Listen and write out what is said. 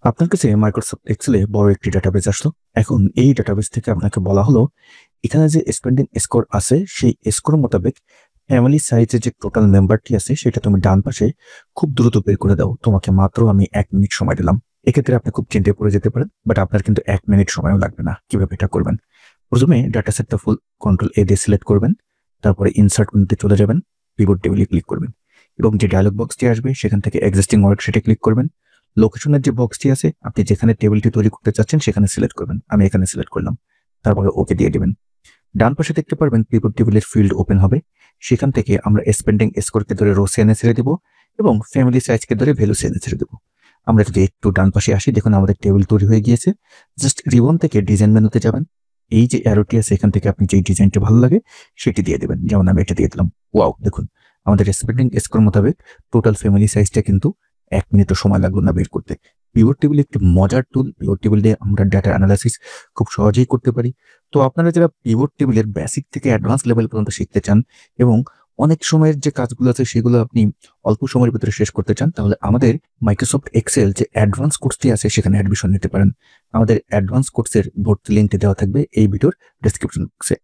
আপনার কাছে মাইক্রোসফট এক্সেলে বড় একটি ডাটাবেস আসলো। এখন এই ডাটাবেস থেকে আপনাকে বলা হলো, এখানে যে স্পেন্ডিং স্কোর আছে, সেই স্কোর মোতাবেক ফ্যামিলি সাইজের যে টোটাল মেম্বারটি আছে, সেটা তুমি ডান পাশে খুব দ্রুত বের করে দাও। তোমাকে মাত্র আমি 1 মিনিট সময় দিলাম। এক্ষেত্রে আপনি খুব চিন্তায় পড়ে যেতে পারেন, বাট আপনার কিন্তু 1 মিনিট সময়ও লাগবে না। কিভাবে এটা করবেন? প্রথমে ডাটা সেটটা ফুল কন্ট্রোল এ দিয়ে সিলেক্ট করবেন। তারপরে ইনসার্ট মেনুতে চলে যাবেন, পিভট টেবিলে ক্লিক করবেন এবং যে ডায়লগ বক্সটি আসবে সেখান থেকে এক্সিস্টিং ওয়ার্কশিটে ক্লিক করবেন। লোকেশনের যে বক্সটি আছে, আপনি যেখানে টেবিলটি তৈরি করতে চাচ্ছেন সেখানে সিলেক্ট করবেন। আমি এখানে সিলেক্ট করলাম। তারপরে ওকে দিয়ে দিবেন। ডান পাশে দেখতে পারবেন পিভট টেবিলের ফিল্ড ওপেন হবে। সেখান থেকে আমরা স্পেন্ডিং স্কোরকে ধরে রো সেনে ছেড়ে দিব এবং ফ্যামিলি সাইজকে ধরে ভ্যালু সেনে ছেড়ে দেবো। আমরা যদি একটু ডান পাশে আসি, দেখুন আমাদের টেবিল তৈরি হয়ে গিয়েছে। জাস্ট রিবন থেকে ডিজাইন মেনুতে যাবেন। এই যে অ্যারোটি আছে, এখান থেকে আপনি যেই ডিজাইনটা ভালো লাগে সেটি দিয়ে দেবেন। যেমন আমি এটা দিয়ে দিলাম। ওয়াও, দেখুন আমাদের স্পেন্ডিং স্কোর মোতাবেক টোটাল ফ্যামিলি সাইজটা কিন্তু 1 মিনিটও সময় লাগলো না বের করতে। পিভট টেবিল একটি মজার টুল। পিভট টেবিল দিয়ে আমরা ডাটা অ্যানালাইসিস খুব সহজেই করতে পারি। তো আপনারা যারা পিভট টেবিলের বেসিক থেকে অ্যাডভান্স লেভেল পর্যন্ত শিখতে চান এবং অনেক সময়ের যে কাজগুলো আছে সেগুলো আপনি অল্প সময়ের ভিতরে শেষ করতে চান, তাহলে আমাদের মাইক্রোসফট এক্সেল যে অ্যাডভান্স কোর্সটি আছে সেখানে অ্যাডমিশন নিতে পারেন। আমাদের অ্যাডভান্স কোর্সের ভর্তি লিঙ্কটি দেওয়া থাকবে এই ভিডিওর ডেসক্রিপশন বক্সে।